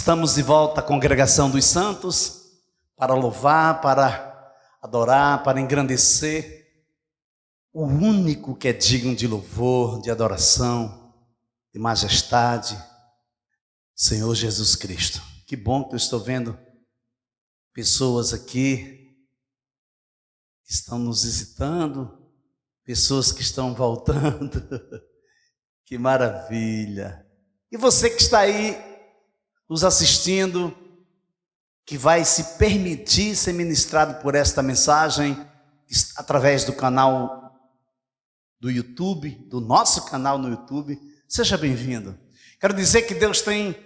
Estamos de volta à congregação dos santos para louvar, para adorar, para engrandecer o único que é digno de louvor, de adoração, de majestade, Senhor Jesus Cristo. Que bom que eu estou vendo pessoas aqui que estão nos visitando, pessoas que estão voltando. Que maravilha! E você que está aí nos assistindo, que vai se permitir ser ministrado por esta mensagem através do canal do YouTube, do nosso canal no YouTube, seja bem-vindo. Quero dizer que Deus tem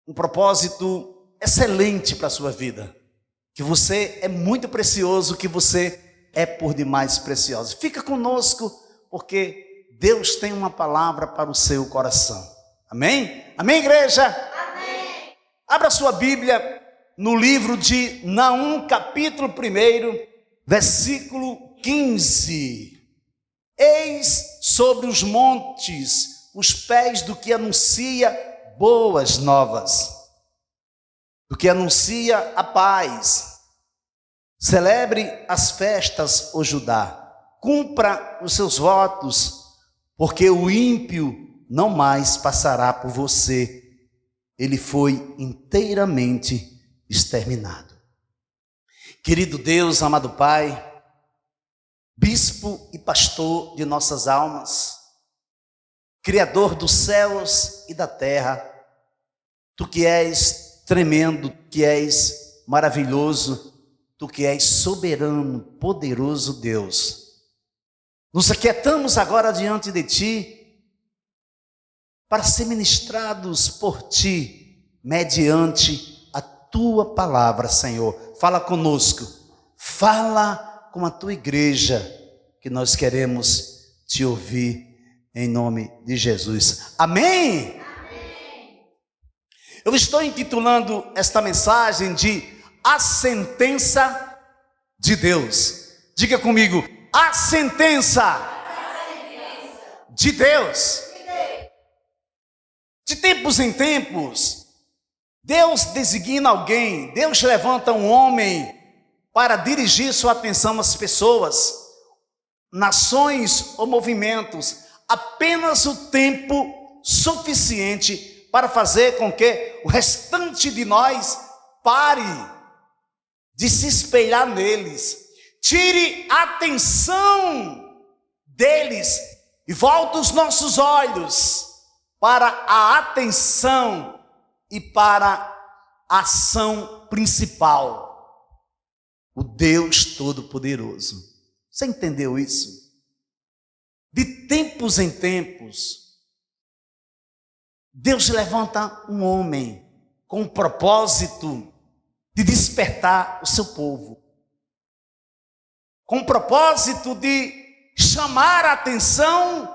um propósito excelente para a sua vida, que você é muito precioso, que você é por demais precioso. Fica conosco, porque Deus tem uma palavra para o seu coração. Amém? Amém, igreja? Amém. Abra sua Bíblia no livro de Naum, capítulo 1, versículo 15. Eis sobre os montes os pés do que anuncia boas novas, do que anuncia a paz. Celebre as festas, ó Judá, cumpra os seus votos, porque o ímpio não mais passará por você, ele foi inteiramente exterminado. Querido Deus, amado Pai, bispo e pastor de nossas almas, Criador dos céus e da terra, Tu que és tremendo, Tu que és maravilhoso, Tu que és soberano, poderoso Deus, nos aquietamos agora diante de Ti, para ser ministrados por Ti, mediante a Tua palavra, Senhor. Fala conosco, fala com a Tua igreja, que nós queremos Te ouvir, em nome de Jesus. Amém? Amém. Eu estou intitulando esta mensagem de A Sentença de Deus. Diga comigo, a sentença de Deus. De tempos em tempos, Deus designa alguém, Deus levanta um homem para dirigir sua atenção às pessoas, nações ou movimentos, apenas o tempo suficiente para fazer com que o restante de nós pare de se espelhar neles, tire a atenção deles e volte os nossos olhos para a atenção e para a ação principal, o Deus Todo-Poderoso. Você entendeu isso? De tempos em tempos, Deus levanta um homem com o propósito de despertar o seu povo, com o propósito de chamar a atenção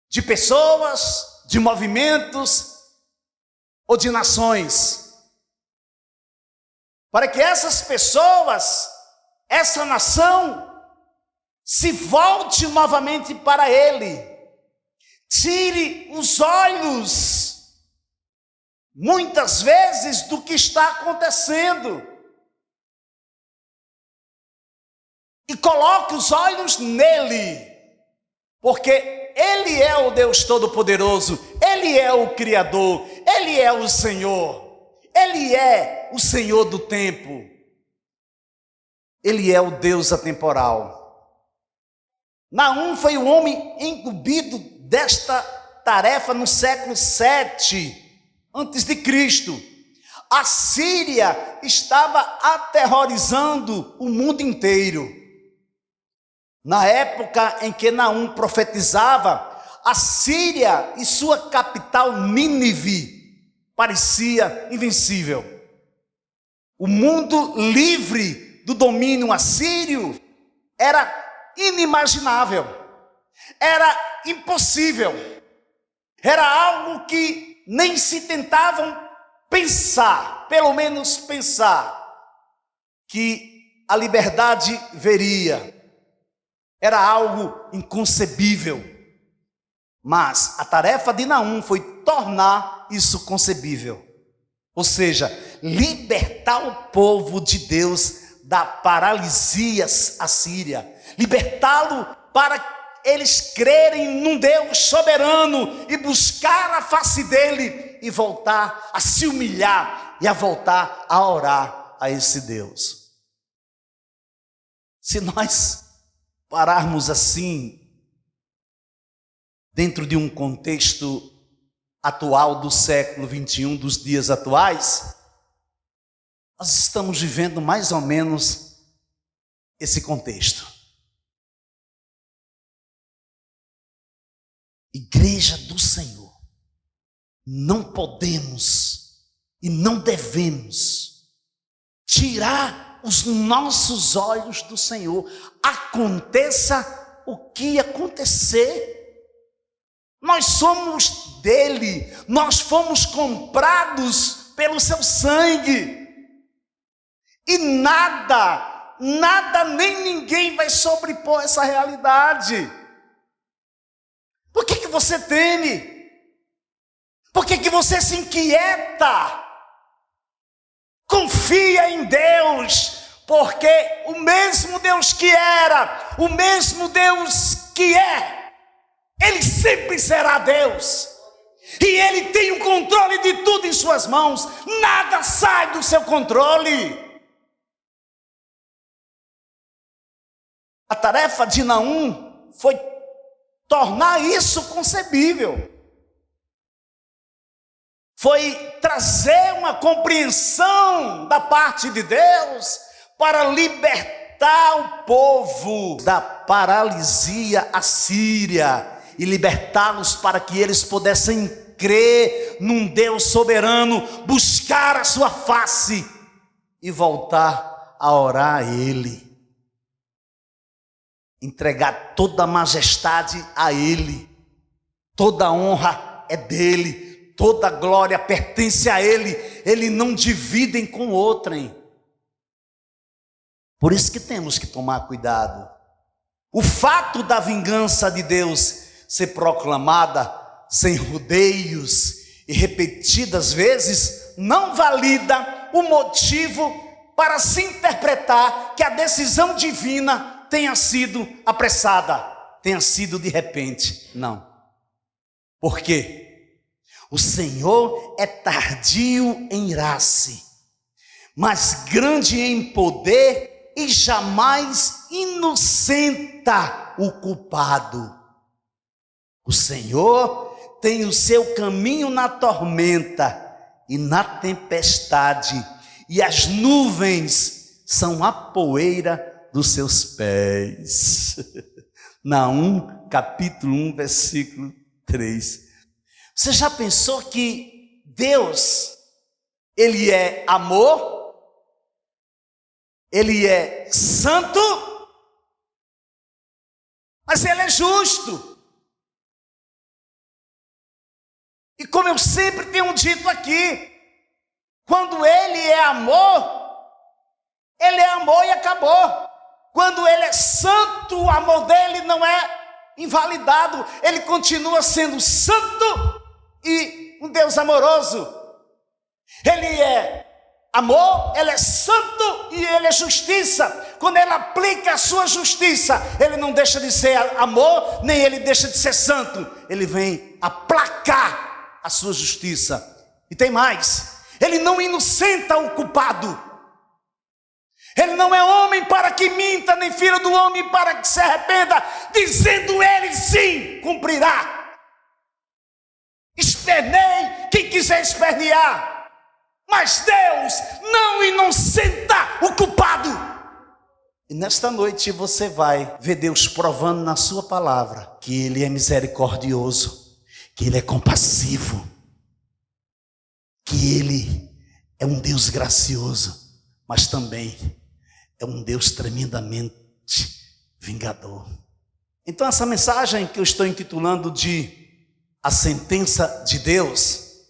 de pessoas, de movimentos ou de nações, para que essas pessoas, essa nação, se volte novamente para Ele, tire os olhos, muitas vezes, do que está acontecendo, e coloque os olhos nele, porque Ele é o Deus Todo-Poderoso, Ele é o Criador, Ele é o Senhor, Ele é o Senhor do tempo, Ele é o Deus atemporal. Naum foi um homem incumbido desta tarefa no século 7 antes de Cristo. A Síria estava aterrorizando o mundo inteiro. Na época em que Naum profetizava, a Síria e sua capital Nínive parecia invencível. O mundo livre do domínio assírio era inimaginável, era impossível, era algo que nem se tentavam pensar, pelo menos pensar, que a liberdade veria. Era algo inconcebível. Mas a tarefa de Naum foi tornar isso concebível. Ou seja, libertar o povo de Deus da paralisia assíria, libertá-lo para eles crerem num Deus soberano e buscar a face dele e voltar a se humilhar e a voltar a orar a esse Deus. Se nós pararmos assim, dentro de um contexto atual do século 21, dos dias atuais, nós estamos vivendo mais ou menos esse contexto. Igreja do Senhor, não podemos e não devemos tirar os nossos olhos do Senhor, aconteça o que acontecer. Nós somos dele, nós fomos comprados pelo seu sangue, e nada nem ninguém vai sobrepor essa realidade. Por que você teme? Por que você se inquieta? Confia em Deus, porque o mesmo Deus que era, o mesmo Deus que é, Ele sempre será Deus. E Ele tem o controle de tudo em suas mãos. Nada sai do seu controle. A tarefa de Naum foi tornar isso concebível. Foi trazer uma compreensão da parte de Deus para libertar o povo da paralisia assíria e libertá-los para que eles pudessem crer num Deus soberano, buscar a sua face e voltar a orar a Ele. Entregar toda a majestade a Ele, toda a honra é dele, toda a glória pertence a Ele, Ele não dividem com outrem. Por isso que temos que tomar cuidado. O fato da vingança de Deus ser proclamada sem rodeios e repetidas vezes não valida o motivo para se interpretar que a decisão divina tenha sido apressada, tenha sido de repente. Não. Por quê? O Senhor é tardio em irar-se, mas grande em poder e jamais inocenta o culpado. O Senhor tem o seu caminho na tormenta e na tempestade, e as nuvens são a poeira dos seus pés. Naum, capítulo 1, versículo 3. Você já pensou que Deus, Ele é amor? Ele é santo? Mas Ele é justo. E como eu sempre tenho dito aqui, quando Ele é amor e acabou. Quando Ele é santo, o amor dele não é invalidado. Ele continua sendo santo e um Deus amoroso. Ele é amor, Ele é santo e Ele é justiça. Quando Ele aplica a sua justiça, Ele não deixa de ser amor, nem Ele deixa de ser santo. Ele vem aplacar a sua justiça. E tem mais, Ele não inocenta o culpado. Ele não é homem para que minta, nem filho do homem para que se arrependa. Dizendo Ele, sim, cumprirá. Espernei quem quiser espernear, mas Deus não inocenta o culpado. E nesta noite você vai ver Deus provando na sua palavra que Ele é misericordioso, que Ele é compassivo, que Ele é um Deus gracioso, mas também é um Deus tremendamente vingador. Então essa mensagem que eu estou intitulando de A Sentença de Deus,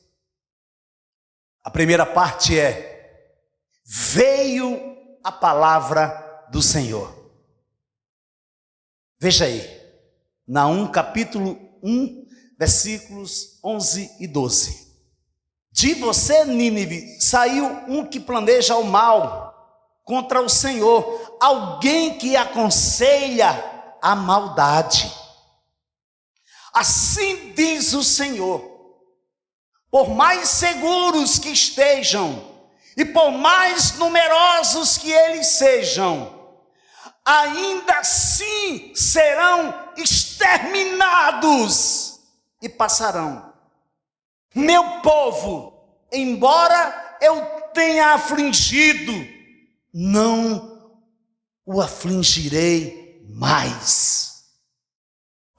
a primeira parte é: veio a palavra do Senhor. Veja aí, Naum capítulo 1, versículos 11 e 12. De você, Nínive, saiu um que planeja o mal contra o Senhor, alguém que aconselha a maldade. Assim diz o Senhor: por mais seguros que estejam, e por mais numerosos que eles sejam, ainda assim serão exterminados e passarão. Meu povo, embora eu tenha afligido, não o afligirei mais.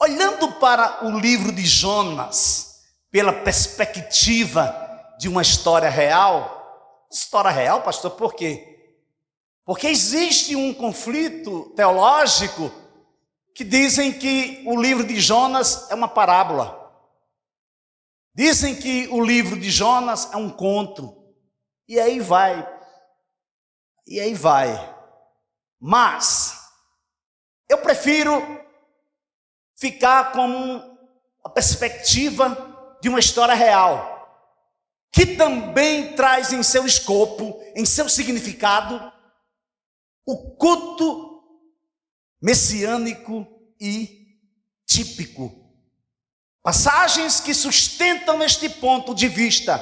Olhando para o livro de Jonas, pela perspectiva de uma história real. História real, pastor, por quê? Porque existe um conflito teológico que dizem que o livro de Jonas é uma parábola. Dizem que o livro de Jonas é um conto. E aí vai. Mas eu prefiro ficar com a perspectiva de uma história real, que também traz em seu escopo, em seu significado, o culto messiânico e típico. Passagens que sustentam este ponto de vista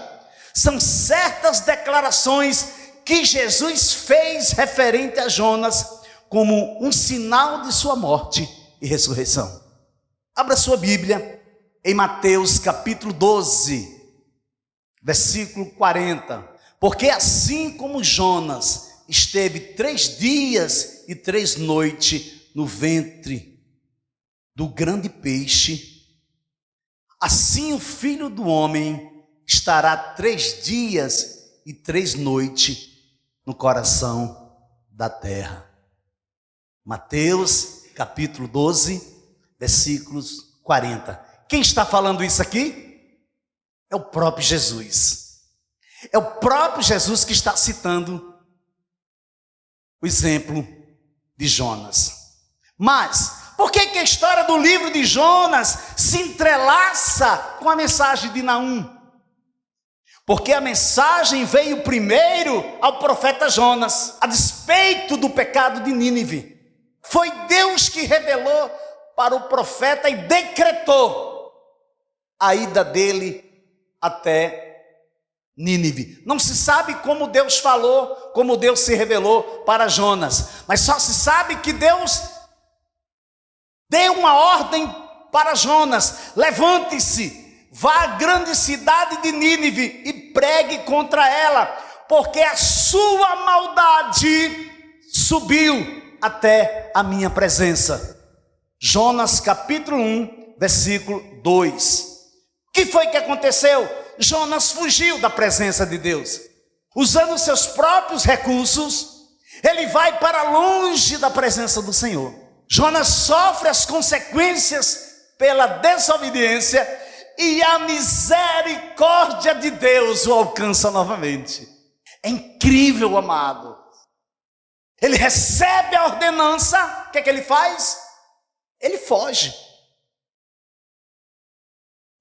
são certas declarações que Jesus fez referente a Jonas como um sinal de sua morte e ressurreição. Abra sua Bíblia em Mateus capítulo 12, versículo 40. Porque assim como Jonas esteve 3 dias e 3 noites no ventre do grande peixe, assim o Filho do Homem estará 3 dias e 3 noites no coração da terra. Mateus capítulo 12, versículos 40. Quem está falando isso aqui? É o próprio Jesus. É o próprio Jesus que está citando o exemplo de Jonas. Mas, por que a história do livro de Jonas se entrelaça com a mensagem de Naum? Porque a mensagem veio primeiro ao profeta Jonas, a despeito do pecado de Nínive. Foi Deus que revelou para o profeta e decretou a ida dele até Nínive. Não se sabe como Deus falou, como Deus se revelou para Jonas, mas só se sabe que Deus deu uma ordem para Jonas: levante-se, vá à grande cidade de Nínive e pregue contra ela, porque a sua maldade subiu até a minha presença. Jonas capítulo 1, versículo 2. O que foi que aconteceu? Jonas fugiu da presença de Deus. Usando seus próprios recursos, ele vai para longe da presença do Senhor. Jonas sofre as consequências pela desobediência e a misericórdia de Deus o alcança novamente. É incrível, amado. Ele recebe a ordenança, o que é que ele faz? Ele foge.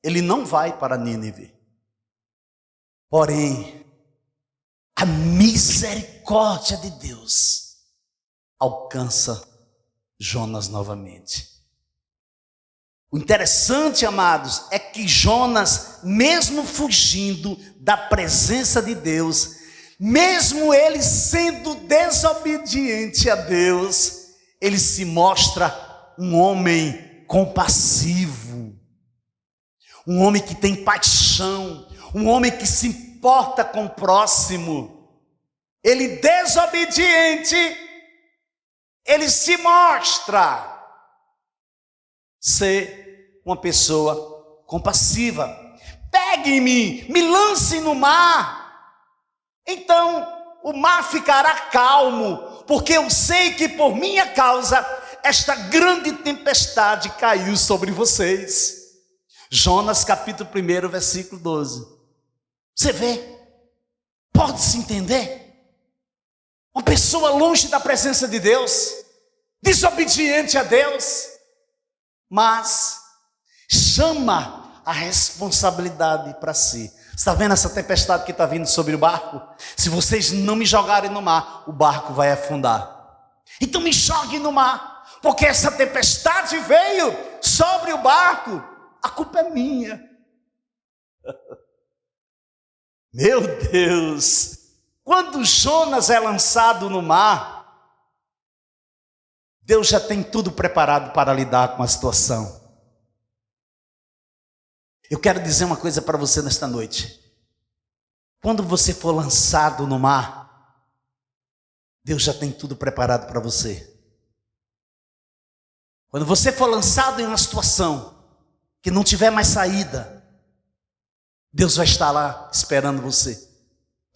Ele não vai para Nínive. Porém, a misericórdia de Deus alcança Jonas novamente. O interessante, amados, é que Jonas, mesmo fugindo da presença de Deus, mesmo ele sendo desobediente a Deus, ele se mostra um homem compassivo, um homem que tem paixão, um homem que se importa com o próximo. Ele desobediente, ele se mostra ser uma pessoa compassiva. Pegue-me, me lance no mar, então o mar ficará calmo, porque eu sei que por minha causa esta grande tempestade caiu sobre vocês. Jonas capítulo 1, versículo 12. Você vê? Pode-se entender? Uma pessoa longe da presença de Deus, desobediente a Deus, mas chama a responsabilidade para si. Está vendo essa tempestade que está vindo sobre o barco? Se vocês não me jogarem no mar, o barco vai afundar. Então me joguem no mar, porque essa tempestade veio sobre o barco, a culpa é minha. Meu Deus! Quando Jonas é lançado no mar, Deus já tem tudo preparado para lidar com a situação. Eu quero dizer uma coisa para você nesta noite. Quando você for lançado no mar, Deus já tem tudo preparado para você. Quando você for lançado em uma situação que não tiver mais saída, Deus vai estar lá esperando você.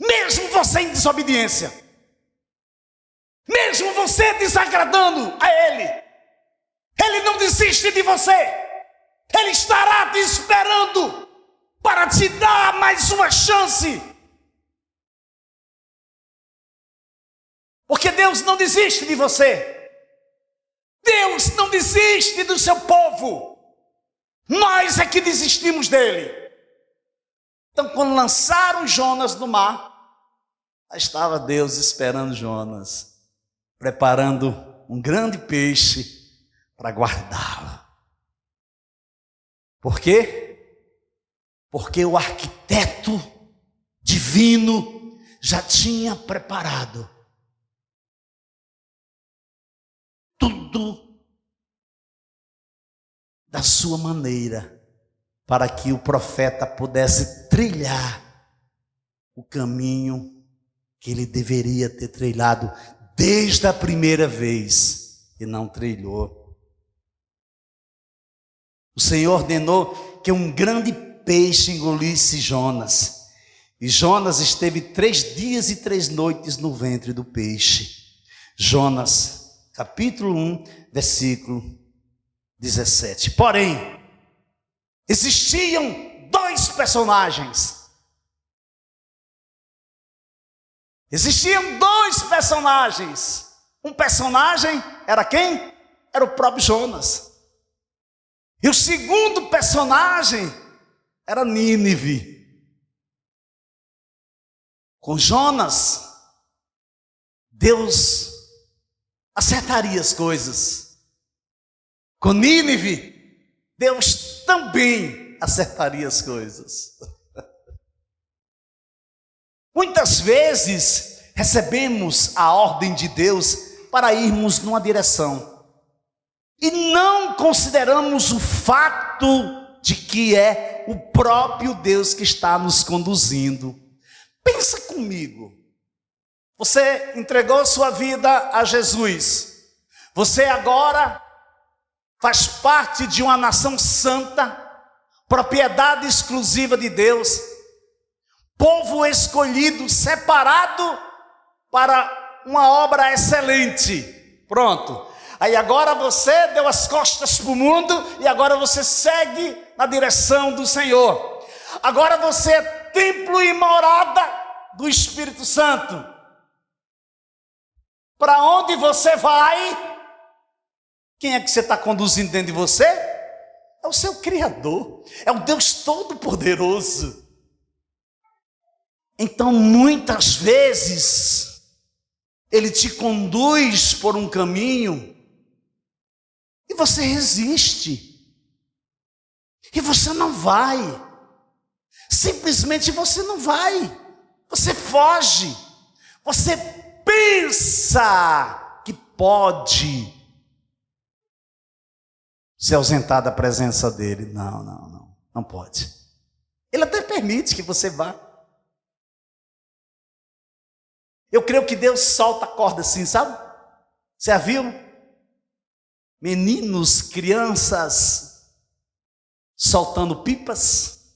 Mesmo você em desobediência, mesmo você desagradando a Ele, Ele não desiste de você. Ele estará te esperando para te dar mais uma chance. Porque Deus não desiste de você. Deus não desiste do seu povo. Nós é que desistimos dele. Então, quando lançaram Jonas no mar, estava Deus esperando Jonas, preparando um grande peixe para guardá-lo. Por quê? Porque o arquiteto divino já tinha preparado tudo da sua maneira para que o profeta pudesse trilhar o caminho que ele deveria ter trilhado desde a primeira vez e não trilhou. O Senhor ordenou que um grande peixe engolisse Jonas. E Jonas esteve 3 dias e 3 noites no ventre do peixe. Jonas, capítulo 1, versículo 17. Porém, existiam 2 personagens. Existiam 2 personagens. Um personagem era quem? Era o próprio Jonas. E o segundo personagem era Nínive. Com Jonas, Deus acertaria as coisas. Com Nínive, Deus também acertaria as coisas. Muitas vezes recebemos a ordem de Deus para irmos numa direção. E não consideramos o fato de que é o próprio Deus que está nos conduzindo. Pensa comigo. Você entregou sua vida a Jesus. Você agora faz parte de uma nação santa, propriedade exclusiva de Deus, povo escolhido, separado para uma obra excelente. Pronto. Aí agora você deu as costas para o mundo e agora você segue na direção do Senhor. Agora você é templo e morada do Espírito Santo. Para onde você vai? Quem é que você está conduzindo dentro de você? É o seu Criador, é o Deus Todo-Poderoso. Então muitas vezes Ele te conduz por um caminho e você resiste, e você não vai, simplesmente você não vai, você foge, você pensa que pode se ausentar da presença dele. Não pode. Ele até permite que você vá. Eu creio que Deus solta a corda assim, sabe? Você já viu? Meninos, crianças, soltando pipas,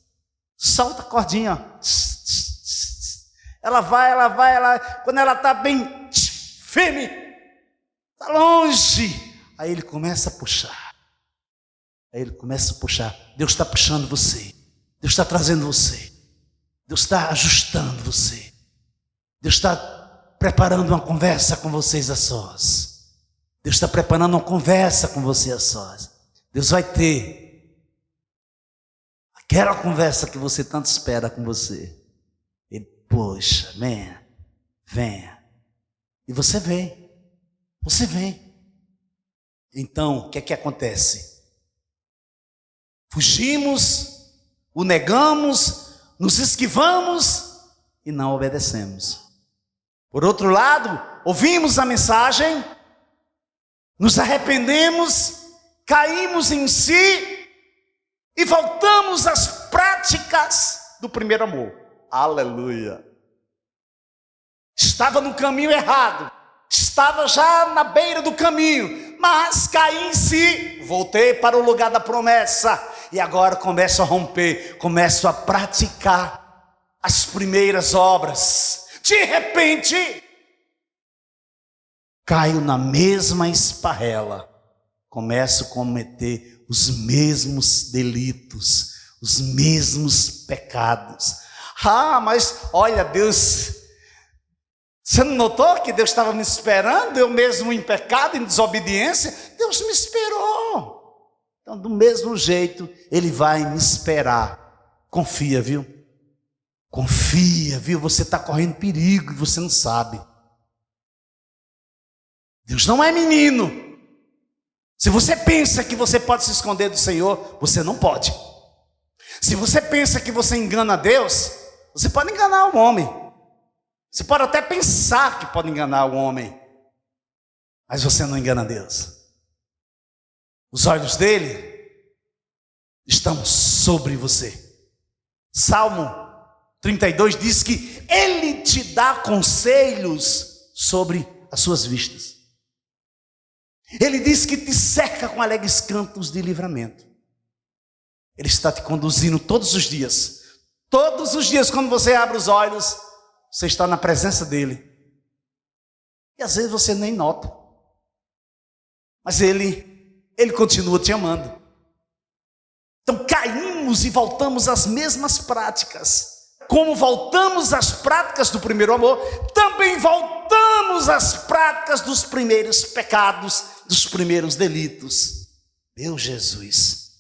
solta a cordinha, ó. Ela vai, quando ela está bem firme, está longe, aí ele começa a puxar, Deus está puxando você, Deus está trazendo você, Deus está ajustando você, Deus está preparando uma conversa com vocês a sós. Deus está preparando uma conversa com você a sós. Deus vai ter Aquela conversa que você tanto espera com você. Ele, poxa, venha. E você vem. Então, o que é que acontece? Fugimos, o negamos, nos esquivamos e não obedecemos. Por outro lado, ouvimos a mensagem, nos arrependemos, caímos em si e voltamos às práticas do primeiro amor. Aleluia! Estava no caminho errado, estava já na beira do caminho, mas caí em si, voltei para o lugar da promessa e agora começo a romper, começo a praticar as primeiras obras. De repente, caio na mesma esparrela, começo a cometer os mesmos delitos, os mesmos pecados. Mas olha, Deus, você não notou que Deus estava me esperando? Eu mesmo em pecado, em desobediência, Deus me esperou. Então, do mesmo jeito, Ele vai me esperar. Confia, viu? Confia, viu? Você está correndo perigo e você não sabe. Deus não é menino. Se você pensa que você pode se esconder do Senhor, você não pode. Se você pensa que você engana Deus, você pode enganar o homem. Você pode até pensar que pode enganar o homem, mas você não engana Deus. Os olhos dele estão sobre você. Salmo 32 diz que ele te dá conselhos sobre as suas vistas. Ele diz que te cerca com alegres cantos de livramento. Ele está te conduzindo todos os dias. Todos os dias, quando você abre os olhos, você está na presença dele. E às vezes você nem nota. Mas ele continua te amando. Então caímos e voltamos às mesmas práticas. Como voltamos às práticas do primeiro amor, também voltamos às práticas dos primeiros pecados, dos primeiros delitos. Meu Jesus,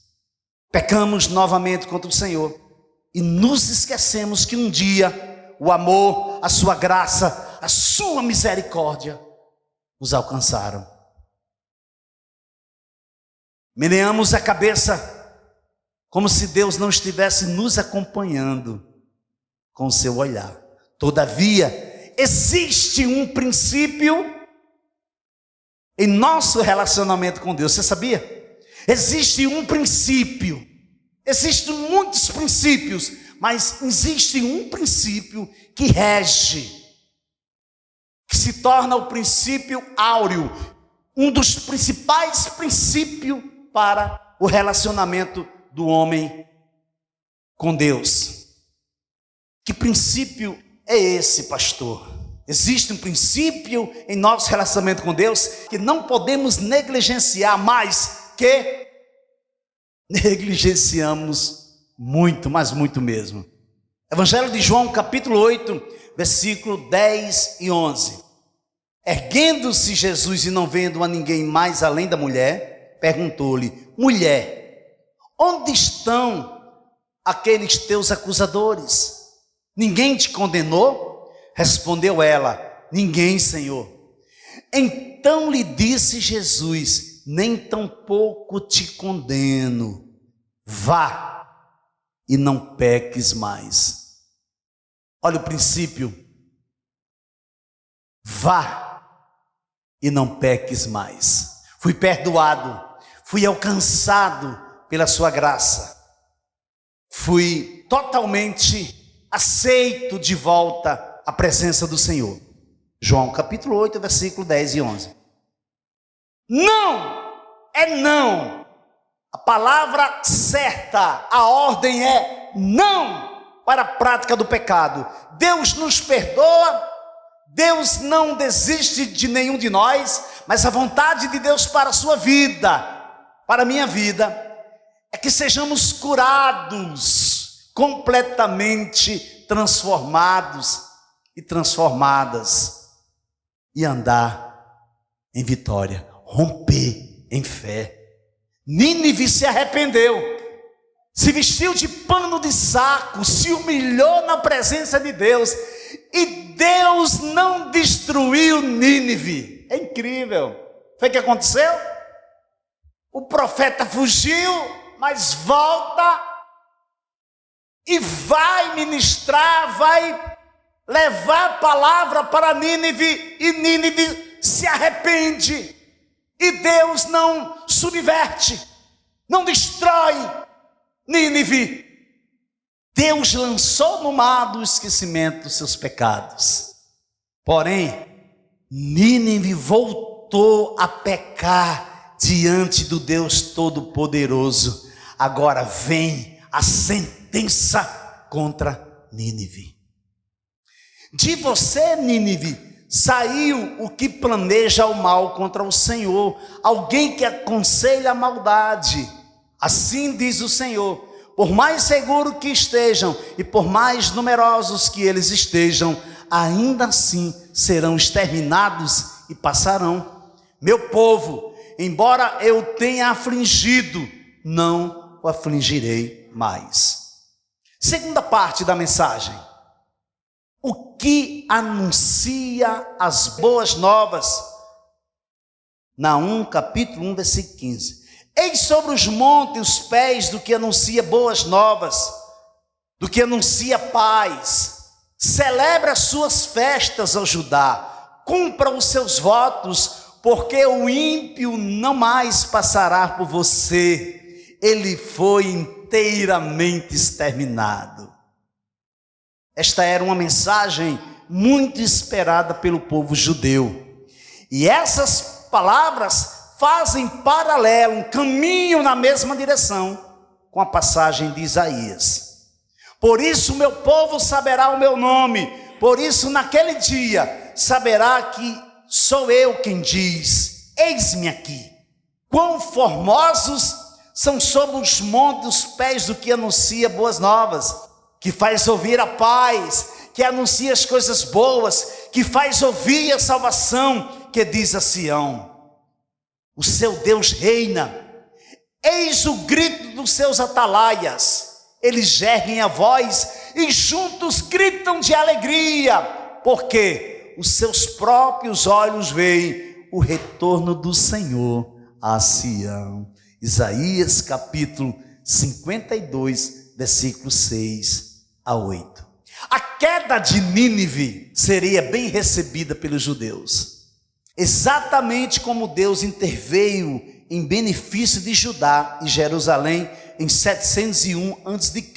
pecamos novamente contra o Senhor e nos esquecemos que um dia o amor, a sua graça, a sua misericórdia nos alcançaram. Meneamos a cabeça como se Deus não estivesse nos acompanhando com o seu olhar. Todavia, existe um princípio em nosso relacionamento com Deus. Você sabia? Existe um princípio. Existem muitos princípios, mas existe um princípio que rege, que se torna o princípio áureo, um dos principais princípios para o relacionamento do homem com Deus. Que princípio é esse, pastor? Existe um princípio em nosso relacionamento com Deus que não podemos negligenciar, mais que negligenciamos muito, mas muito mesmo. Evangelho de João, capítulo 8, versículo 10 e 11. Erguendo-se Jesus e não vendo a ninguém mais além da mulher, perguntou-lhe: mulher, onde estão aqueles teus acusadores? Ninguém te condenou? Respondeu ela: ninguém, Senhor. Então lhe disse Jesus: nem tampouco te condeno. Vá e não peques mais. Olha o princípio. Vá e não peques mais. Fui perdoado, fui alcançado pela sua graça. Fui totalmente aceito de volta à presença do Senhor. João capítulo 8, versículo 10 e 11. Não é não. A palavra certa, a ordem é não para a prática do pecado. Deus nos perdoa, Deus não desiste de nenhum de nós, mas a vontade de Deus para a sua vida, para a minha vida, é que sejamos curados, completamente transformados e transformadas, e andar em vitória, romper em fé. Nínive se arrependeu, se vestiu de pano de saco, se humilhou na presença de Deus, e Deus não destruiu Nínive. É incrível. Foi o que aconteceu? O profeta fugiu, mas volta e vai ministrar, vai levar a palavra para Nínive, e Nínive se arrepende, e Deus não subverte, não destrói Nínive. Deus lançou no mar do esquecimento os seus pecados. Porém, Nínive voltou a pecar diante do Deus Todo-Poderoso. Agora vem a sentença contra Nínive. De você, Nínive, saiu o que planeja o mal contra o Senhor, alguém que aconselha a maldade. Assim diz o Senhor: por mais seguro que estejam e por mais numerosos que eles estejam, ainda assim serão exterminados e passarão. Meu povo, embora eu tenha afligido, não o afligirei mais. Segunda parte da mensagem: o que anuncia as boas novas? Naum, capítulo 1, versículo 15. Eis sobre os montes os pés do que anuncia boas novas, do que anuncia paz. Celebra as suas festas ao Judá, cumpra os seus votos, porque o ímpio não mais passará por você, ele foi inteiramente exterminado. Esta era uma mensagem muito esperada pelo povo judeu, e essas palavras fazem paralelo, um caminho na mesma direção com a passagem de Isaías. Por isso meu povo saberá o meu nome, por isso naquele dia saberá que sou eu quem diz: eis-me aqui. Quão formosos são sobre os montes os pés do que anuncia boas novas, que faz ouvir a paz, que anuncia as coisas boas, que faz ouvir a salvação, que diz a Sião: o seu Deus reina. Eis o grito dos seus atalaias, eles erguem a voz e juntos gritam de alegria, porque os seus próprios olhos veem o retorno do Senhor a Sião. Isaías capítulo 52, versículos 6 a 8. A queda de Nínive seria bem recebida pelos judeus, exatamente como Deus interveio em benefício de Judá e Jerusalém em 701 a.C.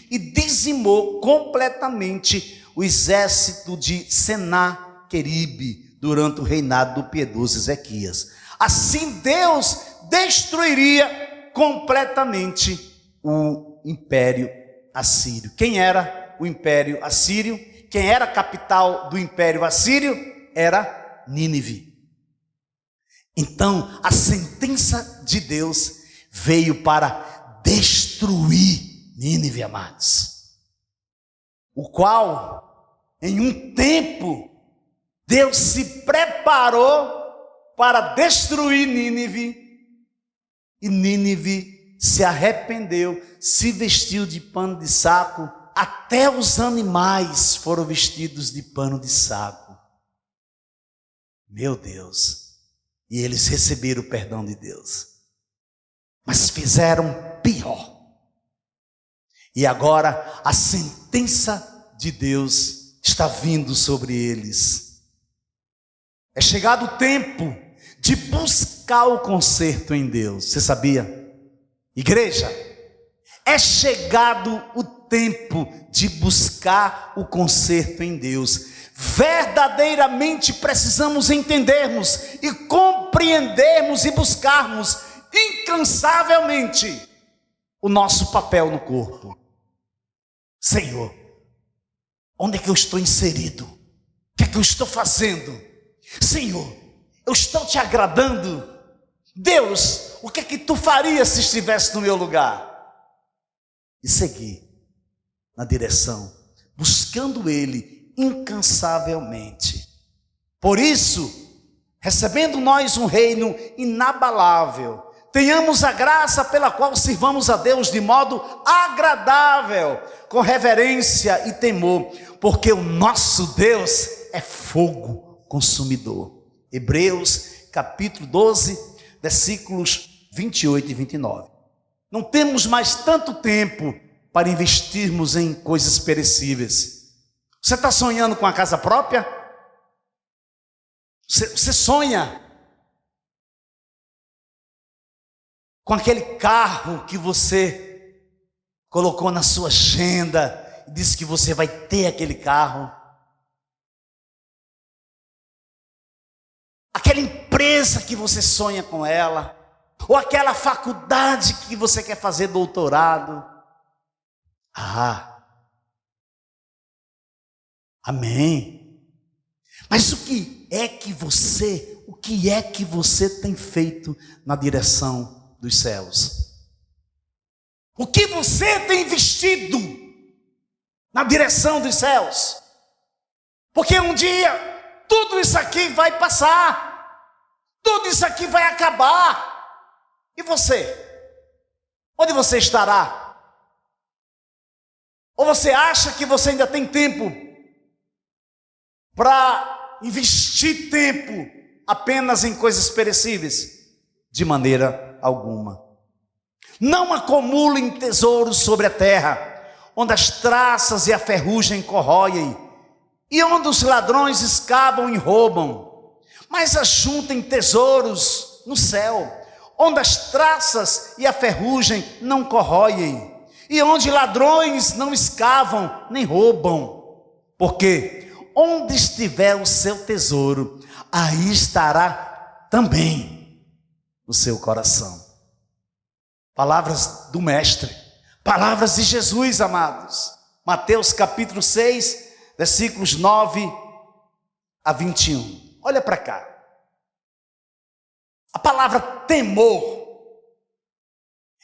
e dizimou completamente o exército de Senaqueribe durante o reinado do piedoso Ezequias. Assim Deus destruiria completamente o império assírio. Quem era o império assírio? Quem era a capital do império assírio? Era Nínive. Então, a sentença de Deus veio para destruir Nínive, amados. O qual, em um tempo, Deus se preparou para destruir Nínive, e Nínive se arrependeu, se vestiu de pano de saco, até os animais foram vestidos de pano de saco. Meu Deus, e eles receberam o perdão de Deus, mas fizeram pior, e agora a sentença de Deus está vindo sobre eles. É chegado o tempo de buscar o conserto em Deus. Você sabia? Igreja, é chegado o tempo de buscar o conserto em Deus. Verdadeiramente precisamos entendermos e compreendermos e buscarmos incansavelmente o nosso papel no corpo. Senhor, onde é que eu estou inserido? O que é que eu estou fazendo? Senhor, eu estou te agradando? Deus, o que é que tu farias se estivesse no meu lugar? E seguir na direção, buscando Ele incansavelmente. Por isso, recebendo nós um reino inabalável, tenhamos a graça pela qual sirvamos a Deus de modo agradável, com reverência e temor, porque o nosso Deus é fogo consumidor. Hebreus capítulo 12, versículos 28 e 29. Não temos mais tanto tempo para investirmos em coisas perecíveis. Você está sonhando com a casa própria? Você sonha com aquele carro que você colocou na sua agenda e disse que você vai ter aquele carro? Aquela empresa que você sonha com ela? Ou aquela faculdade que você quer fazer doutorado? Amém. Mas o que é que você tem feito na direção dos céus? O que você tem investido na direção dos céus? Porque um dia tudo isso aqui vai passar, tudo isso aqui vai acabar. E você? Onde você estará? Ou você acha que você ainda tem tempo para investir tempo apenas em coisas perecíveis? De maneira alguma. Não acumulem tesouros sobre a terra, onde as traças e a ferrugem corroem, e onde os ladrões escavam e roubam. Mas ajuntem tesouros no céu, onde as traças e a ferrugem não corroem, e onde ladrões não escavam nem roubam. Porque onde estiver o seu tesouro, aí estará também o seu coração. Palavras do Mestre, palavras de Jesus, amados. Mateus capítulo 6, versículos 9 a 21. Olha para cá. A palavra temor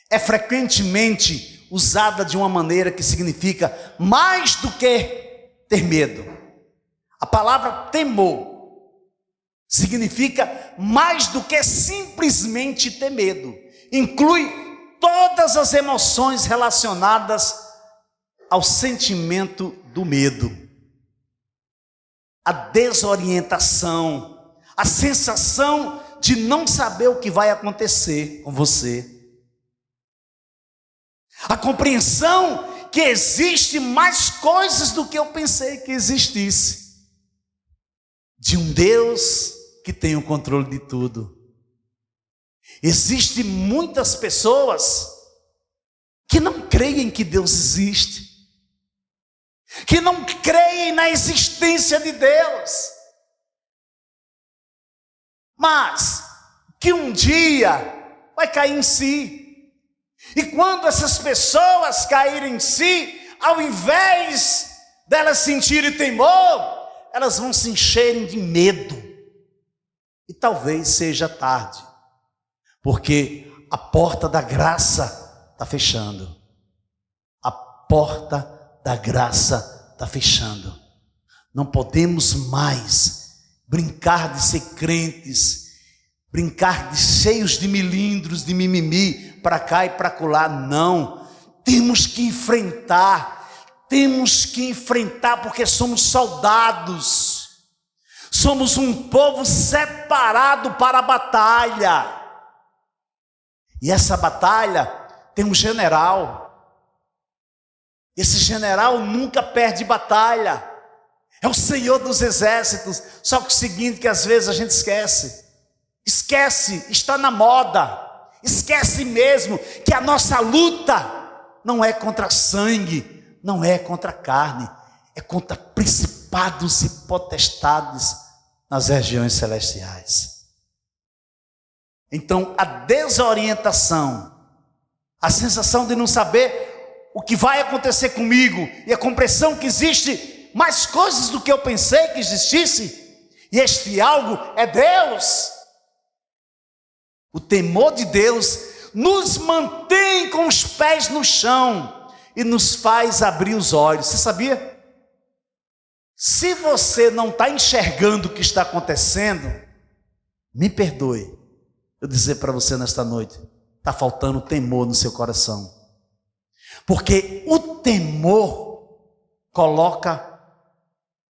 é frequentemente usada de uma maneira que significa mais do que ter medo. A palavra temor significa mais do que simplesmente ter medo. Inclui todas as emoções relacionadas ao sentimento do medo. A desorientação, a sensação de não saber o que vai acontecer com você. A compreensão que existe mais coisas do que eu pensei que existisse. De um Deus que tem o controle de tudo. Existem muitas pessoas que não creem que Deus existe, que não creem na existência de Deus, mas que um dia vai cair em si. E quando essas pessoas caírem em si, ao invés delas sentirem temor, elas vão se encherem de medo. E talvez seja tarde, porque a porta da graça está fechando. A porta da graça está fechando. Não podemos mais brincar de ser crentes, brincar de cheios de milindros, de mimimi, para cá e para acolá. Não, temos que enfrentar, porque somos soldados, somos um povo separado para a batalha, e essa batalha tem um general, esse general nunca perde batalha, é o Senhor dos exércitos. Só que o seguinte, que às vezes a gente esquece, está na moda, esquece mesmo que a nossa luta não é contra sangue, não é contra carne, é contra principados e potestades nas regiões celestiais. Então a desorientação, a sensação de não saber o que vai acontecer comigo, e a compreensão que existe mais coisas do que eu pensei que existisse, e este algo é Deus. O temor de Deus nos mantém com os pés no chão e nos faz abrir os olhos. Você sabia? Se você não está enxergando o que está acontecendo, me perdoe eu dizer para você nesta noite, está faltando temor no seu coração. Porque o temor coloca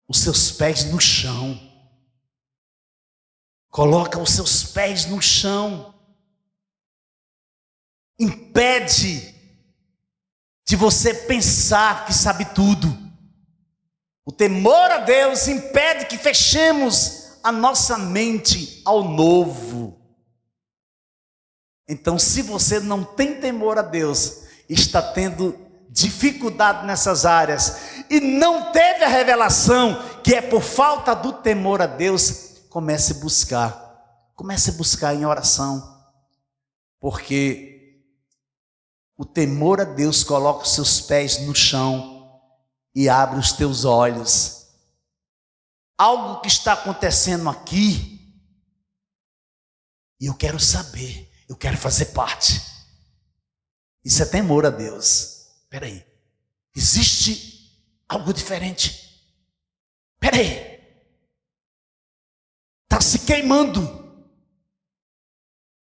os seus pés no chão. Coloca os seus pés no chão. Impede de você pensar que sabe tudo. O temor a Deus impede que fechemos a nossa mente ao novo. Então, se você não tem temor a Deus, está tendo dificuldade nessas áreas e não teve a revelação que é por falta do temor a Deus, comece a buscar em oração, porque o temor a Deus coloca os seus pés no chão e abre os teus olhos. Algo que está acontecendo aqui, e eu quero saber, eu quero fazer parte. Isso é temor a Deus. Espera aí, existe algo diferente. Espera aí, está se queimando,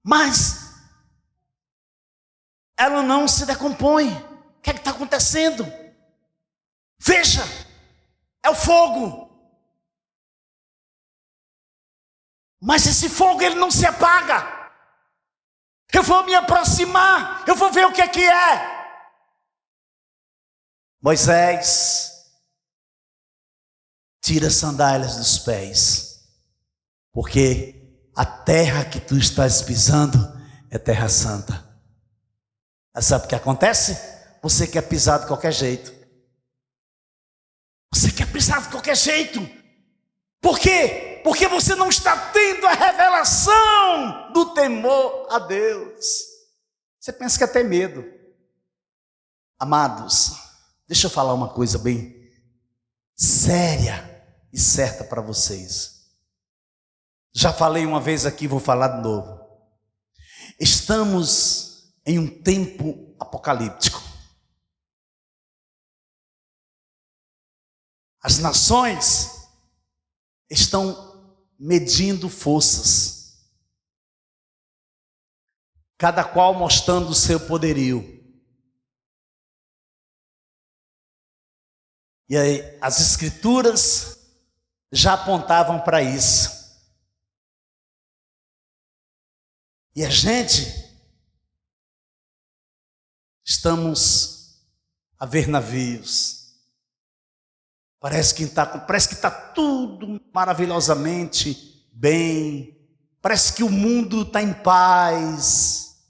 mas ela não se decompõe. O que é que está acontecendo? Veja, é o fogo. Mas esse fogo ele não se apaga. Eu vou me aproximar, eu vou ver o que é. Moisés, tira as sandálias dos pés, porque a terra que tu estás pisando é terra santa. Mas sabe o que acontece? Você quer pisar de qualquer jeito. Você quer pisar de qualquer jeito. Por quê? Porque você não está tendo a revelação do temor a Deus. Você pensa que é ter medo. Amados, deixa eu falar uma coisa bem séria e certa para vocês. Já falei uma vez aqui, vou falar de novo. Estamos em um tempo apocalíptico. As nações estão medindo forças, cada qual mostrando o seu poderio. E aí, as escrituras já apontavam para isso. E a gente estamos a ver navios. Parece que está tudo maravilhosamente bem. Parece que o mundo está em paz.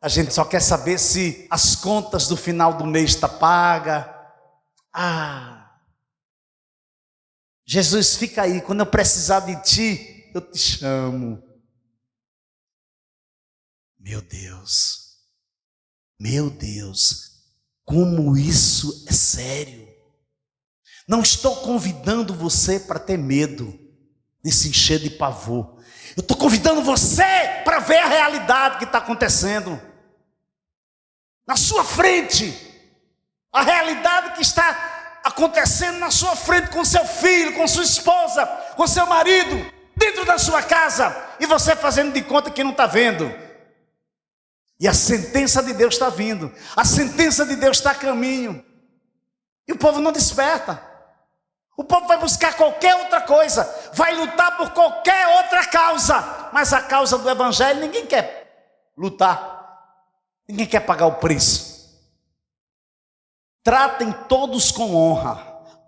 A gente só quer saber se as contas do final do mês estão pagas. Jesus, fica aí. Quando eu precisar de ti, eu te chamo. Meu Deus, como isso é sério. Não estou convidando você para ter medo, de se encher de pavor. Eu estou convidando você para ver a realidade que está acontecendo na sua frente. A realidade que está acontecendo na sua frente, com seu filho, com sua esposa, com seu marido, dentro da sua casa, e você fazendo de conta que não está vendo. E a sentença de Deus está vindo, a sentença de Deus está a caminho, e o povo não desperta. O povo vai buscar qualquer outra coisa, vai lutar por qualquer outra causa, mas a causa do evangelho ninguém quer lutar, ninguém quer pagar o preço. Tratem todos com honra,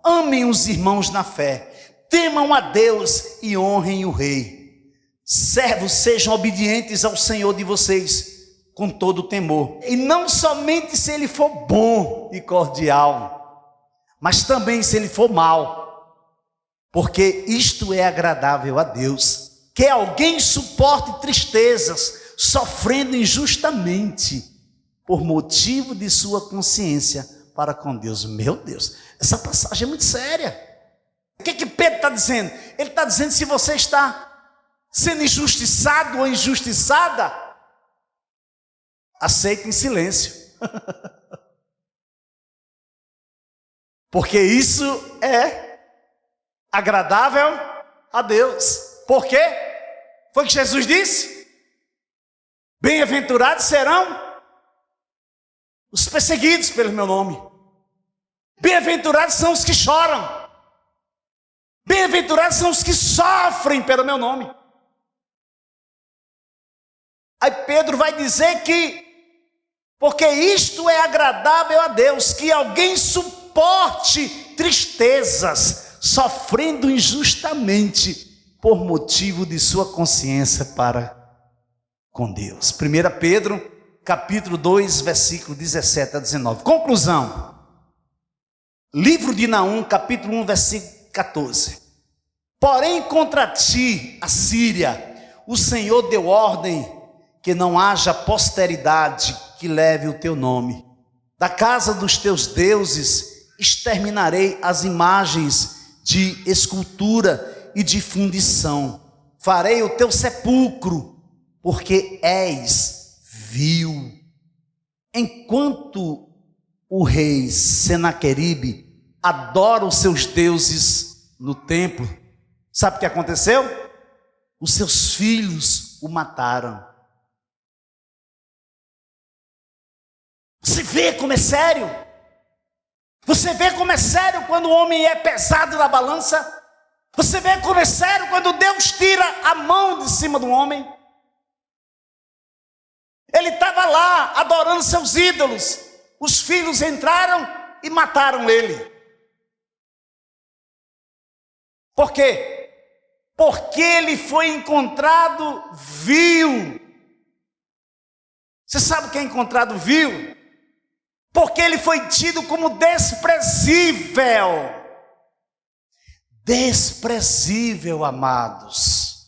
amem os irmãos na fé, temam a Deus e honrem o rei. Servos, sejam obedientes ao Senhor de vocês com todo o temor, e não somente se ele for bom e cordial, mas também se ele for mau, porque isto é agradável a Deus, que alguém suporte tristezas, sofrendo injustamente, por motivo de sua consciência para com Deus. Meu Deus, essa passagem é muito séria. O que Pedro está dizendo? Ele está dizendo, se você está sendo injustiçado ou injustiçada, aceite em silêncio. Porque isso é agradável a Deus. Por quê? Foi o que Jesus disse? Bem-aventurados serão os perseguidos pelo meu nome. Bem-aventurados são os que choram. Bem-aventurados são os que sofrem pelo meu nome. Aí Pedro vai dizer que, porque isto é agradável a Deus, que alguém suporte tristezas, sofrendo injustamente, por motivo de sua consciência para com Deus. 1 Pedro, capítulo 2, versículo 17 a 19. Conclusão. Livro de Naum, capítulo 1, versículo 14. Porém, contra ti, Assíria, o Senhor deu ordem que não haja posteridade que leve o teu nome. Da casa dos teus deuses exterminarei as imagens de escultura e de fundição. Farei o teu sepulcro, porque és vil. Enquanto o rei Senaqueribe adora os seus deuses no templo, sabe o que aconteceu? Os seus filhos o mataram. Você vê como é sério? Você vê como é sério quando o homem é pesado na balança? Você vê como é sério quando Deus tira a mão de cima do homem? Ele estava lá adorando seus ídolos. Os filhos entraram e mataram ele. Por quê? Porque ele foi encontrado vil. Você sabe o que é encontrado vil? Porque ele foi tido como desprezível. Desprezível, amados.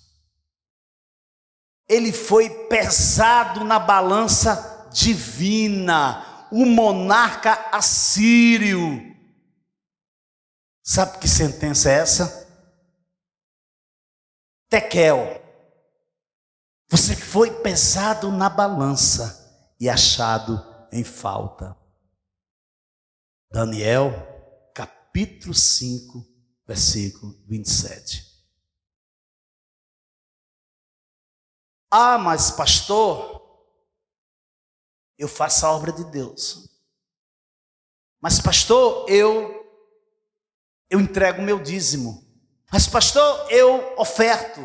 Ele foi pesado na balança divina. O monarca assírio. Sabe que sentença é essa? Tekel. Você foi pesado na balança e achado em falta. Daniel, capítulo 5, versículo 27. Ah, mas pastor, eu faço a obra de Deus. Mas pastor, eu entrego o meu dízimo. Mas pastor, eu oferto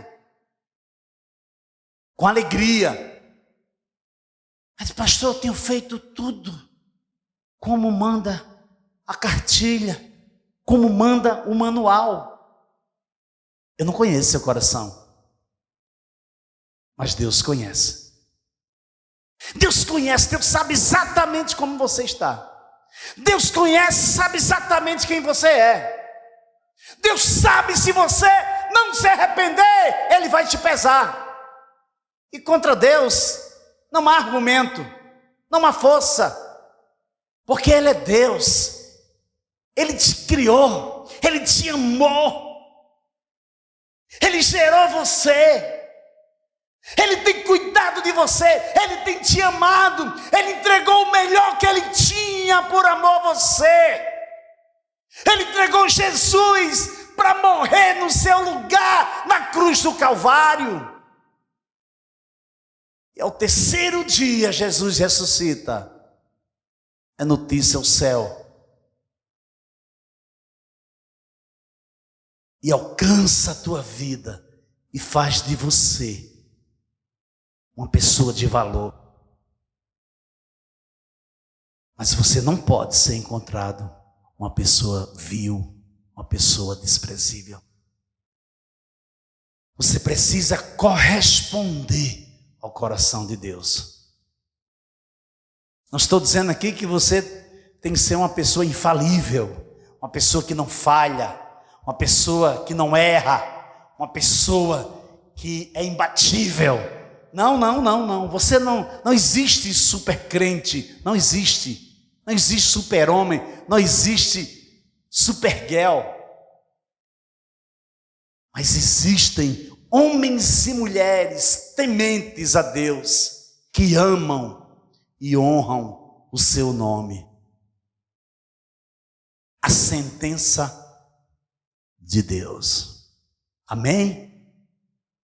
com alegria. Mas pastor, eu tenho feito tudo como manda a cartilha, como manda o manual. Eu não conheço seu coração, mas Deus conhece. Deus conhece, Deus sabe exatamente como você está. Deus conhece, sabe exatamente quem você é. Deus sabe, se você não se arrepender, Ele vai te pesar. E contra Deus não há argumento, não há força, porque Ele é Deus. Ele te criou, Ele te amou, Ele gerou você, Ele tem cuidado de você, Ele tem te amado, Ele entregou o melhor que Ele tinha por amor a você. Ele entregou Jesus para morrer no seu lugar na cruz do Calvário. E ao terceiro dia Jesus ressuscita. É notícia ao céu. E alcança a tua vida e faz de você uma pessoa de valor. Mas você não pode ser encontrado uma pessoa vil, uma pessoa desprezível. Você precisa corresponder ao coração de Deus. Não estou dizendo aqui que você tem que ser uma pessoa infalível, uma pessoa que não falha, uma pessoa que não erra, uma pessoa que é imbatível. Não. Você não existe super crente, não existe super homem, não existe super girl. Mas existem homens e mulheres tementes a Deus, que amam e honram o seu nome. A sentença de Deus. Amém?